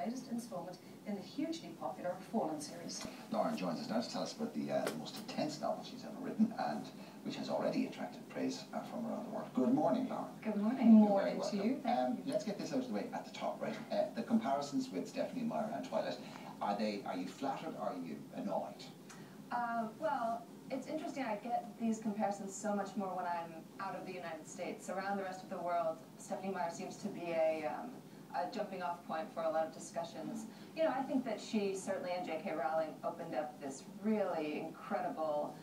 latest instalment in the hugely popular Fallen series. Lauren joins us now to tell us about the most intense novel she's ever written, and which has already attracted praise from around the world. Good morning, Lauren. Good morning. Morning to you. Let's get this out of the way at the top, right? The comparisons with Stephanie Meyer and Twilight, are you flattered or are you annoyed? Well, it's interesting. I get these comparisons so much more when I'm out of the United States. Around the rest of the world, Stephanie Meyer seems to be a jumping off point for a lot of discussions. You know, I think that she certainly, and J.K. Rowling, opened up this really incredible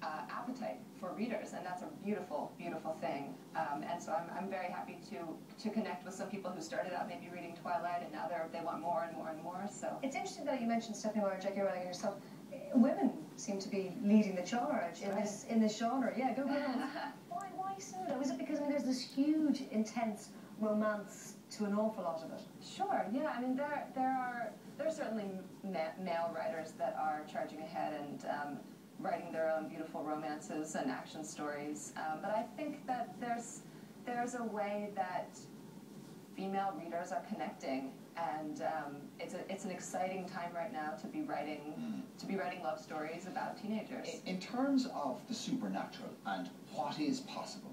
appetite for readers, and that's a beautiful, beautiful thing. And so I'm very happy to connect with some people who started out maybe reading Twilight, and now they want more and more and more. So it's interesting that you mentioned Stephanie Meyer, J.K. Rowling, and yourself. Women seem to be leading the charge in this genre. Yeah, go girls. Why so? Was it because there's this huge, intense romance to an awful lot of it? Sure. Yeah. I mean, there are certainly male writers that are charging ahead and writing their own beautiful romances and action stories. But I think that there's a way that female readers are connecting, and it's an exciting time right now to be writing love stories about teenagers. In terms of the supernatural and what is possible,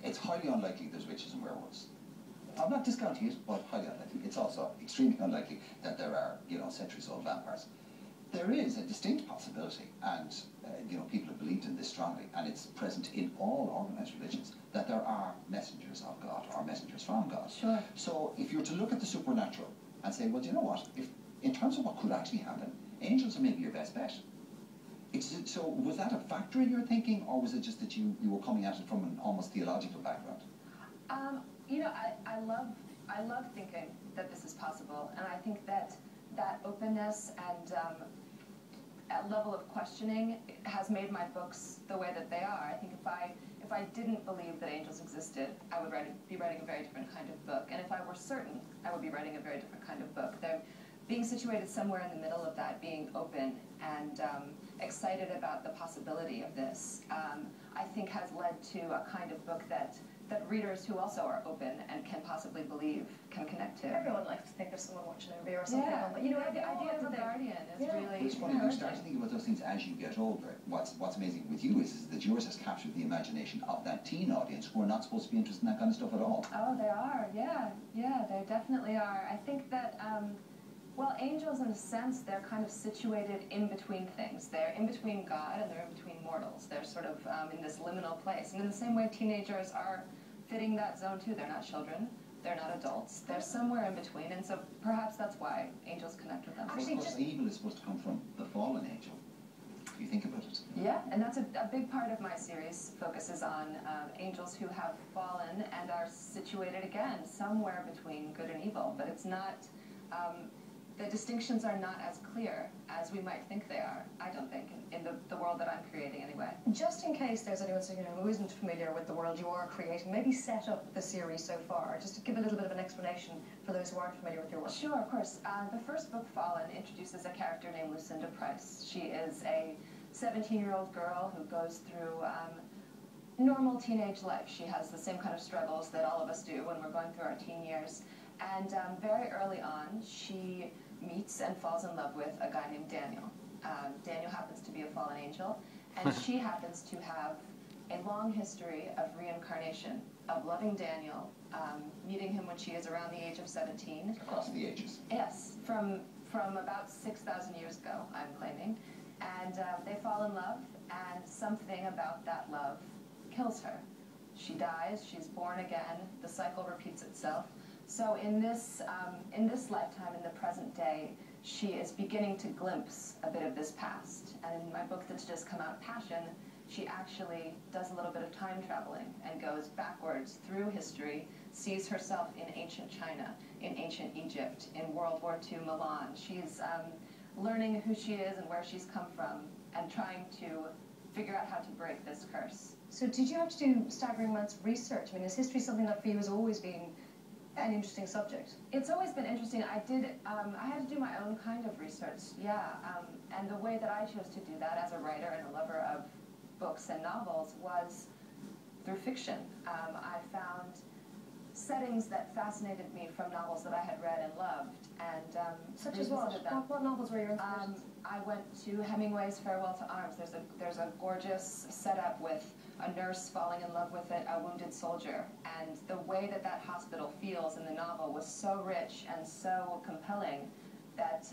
it's highly unlikely there's witches and werewolves. I'm not discounting it, but highly unlikely. It's also extremely unlikely that there are, centuries-old vampires. There is a distinct possibility, and people have believed in this strongly, and it's present in all organized religions, that there are messengers of God or messengers from God. Sure. So if you're to look at the supernatural and say, well, do you know what? If in terms of what could actually happen, angels are maybe your best bet. So was that a factor in your thinking, or was it just that you were coming at it from an almost theological background? I love thinking that this is possible, and I think that openness and a level of questioning has made my books the way that they are. I think if I didn't believe that angels existed, I would be writing a very different kind of book, and if I were certain, I would be writing a very different kind of book. They're being situated somewhere in the middle of that, being open and excited about the possibility of this, I think has led to a kind of book that readers who also are open and can possibly believe can connect to. Everyone likes to think of someone watching a review or something. Yeah, But, the idea of a guardian is really. It's funny, you start to think about those things as you get older. What's amazing with you is that yours has captured the imagination of that teen audience who are not supposed to be interested in that kind of stuff at all. Oh, they are, yeah, they definitely are. I think that, well, angels, in a sense, they're kind of situated in between things. They're in between God and they're in between mortals. They're sort of in this liminal place. And in the same way, teenagers are fitting that zone too. They're not children. They're not adults. They're somewhere in between. And so perhaps that's why angels connect with them. Actually, of course, evil is supposed to come from the fallen angel, if you think about it. Yeah, and that's a big part of my series focuses on angels who have fallen and are situated, again, somewhere between good and evil. But it's not... the distinctions are not as clear as we might think they are, I don't think, in the world that I'm creating anyway. Just in case there's anyone who isn't familiar with the world you are creating, maybe set up the series so far, just to give a little bit of an explanation for those who aren't familiar with your work. Sure, of course. The first book, Fallen, introduces a character named Lucinda Price. She is a 17-year-old girl who goes through normal teenage life. She has the same kind of struggles that all of us do when we're going through our teen years. And very early on, she meets and falls in love with a guy named Daniel. Daniel happens to be a fallen angel, and she happens to have a long history of reincarnation, of loving Daniel, meeting him when she is around the age of 17. Across the ages. Yes, from about 6,000 years ago, I'm claiming. And they fall in love, and something about that love kills her. She dies, she's born again, the cycle repeats itself. So in this lifetime, in the present day, she is beginning to glimpse a bit of this past. And in my book that's just come out, Passion, she actually does a little bit of time traveling and goes backwards through history, sees herself in ancient China, in ancient Egypt, in World War II Milan. She's learning who she is and where she's come from and trying to figure out how to break this curse. So did you have to do staggering amounts of research? I mean, is history something that for you has always been an interesting subject? It's always been interesting. I had to do my own kind of research, yeah. And the way that I chose to do that as a writer and a lover of books and novels was through fiction. I found settings that fascinated me from novels that I had read and loved, and such as what? What novels were your inspirations? I went to Hemingway's Farewell to Arms. There's a gorgeous setup with a nurse falling in love with a wounded soldier, and the way that that hospital feels in the novel was so rich and so compelling that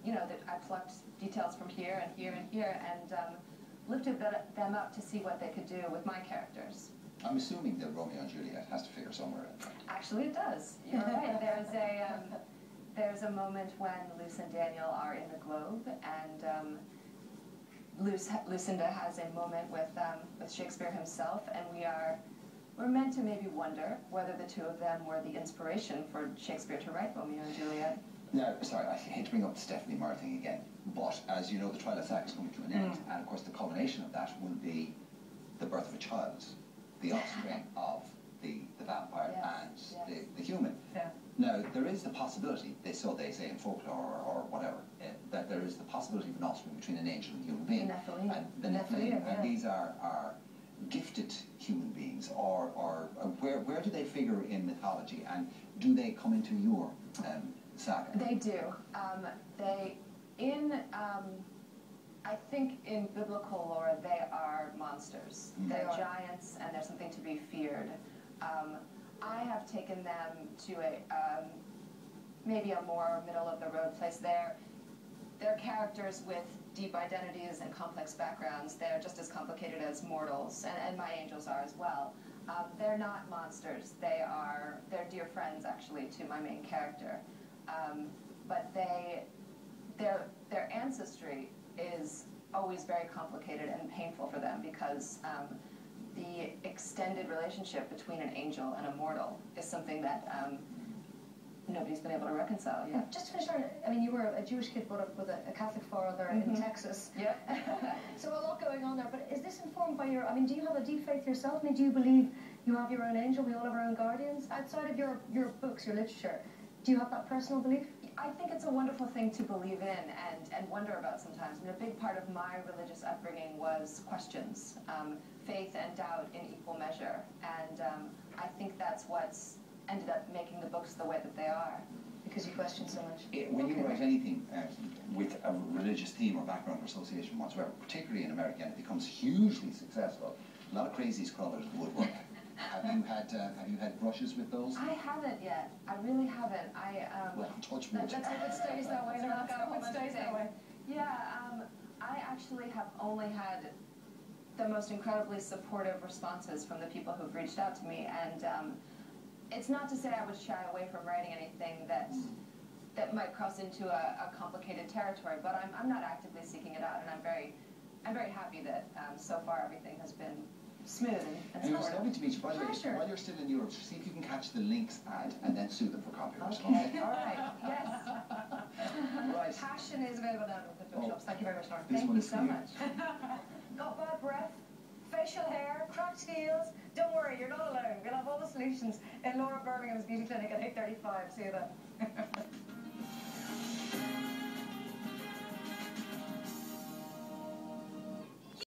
you know, that I plucked details from here and here and here and lifted them up to see what they could do with my characters. I'm assuming that Romeo and Juliet has to figure somewhere in. Actually, it does. You're right. There's a moment when Luce and Daniel are in the Globe, and Lucinda has a moment with Shakespeare himself, and we're meant to maybe wonder whether the two of them were the inspiration for Shakespeare to write Romeo and Juliet. Now, sorry, I hate to bring up the Stephanie Meyer thing again, but as you know, the trial of Sack is coming to an end, and of course the culmination of that will be the birth of a child, the offspring of the vampire and the human. Yeah. Now, there is the possibility, so they say in folklore or whatever, that there is the possibility of an offspring between an angel and a human being. The Nephilim. And these are gifted human beings, or where do they figure in mythology, and do they come into your saga? They do. I think in biblical lore, they are monsters. They're giants, and they're something to be feared. I have taken them to maybe a more middle-of-the-road place. They're characters with deep identities and complex backgrounds. They're just as complicated as mortals, and my angels are as well. They're not monsters. They're dear friends, actually, to my main character. But their ancestry is always very complicated and painful for them, because the extended relationship between an angel and a mortal is something that nobody's been able to reconcile yet. Just to finish on, I mean, you were a Jewish kid brought up with a Catholic father in Texas. Yeah. So a lot going on there, but is this informed by your, I mean, do you have a deep faith yourself? I mean, do you believe you have your own angel, we all have our own guardians? Outside of your books, your literature, do you have that personal belief? I think it's a wonderful thing to believe in and wonder about sometimes. And a big part of my religious upbringing was questions, faith and doubt in equal measure. And I think that's what's ended up making the books the way that they are. Because you question so much. When you write anything with a religious theme or background or association whatsoever, particularly in America, and it becomes hugely successful, a lot of crazies crawl out of the woodwork. Have you had brushes with those? I haven't yet. I really haven't. Well, touch wood. Let's hope it stays that way. Let's hope it stays that way. Yeah, I actually have only had the most incredibly supportive responses from the people who've reached out to me, and it's not to say I would shy away from writing anything that might cross into a complicated territory, but I'm not actively seeking it out, and I'm very happy that so far everything has been smooth and it was lovely to meet you. By the way, Pleasure. while you're still in Europe, see if you can catch the Lynx ad and then sue them for copyright. Okay, all right, yes. Right. Passion is available now at the bookshops. Thank you very much, Lauren. Thank you so much. Not bad breath, facial hair, cracked heels. Don't worry, you're not alone. We'll have all the solutions in Laura Birmingham's beauty clinic at 8:35. See you then.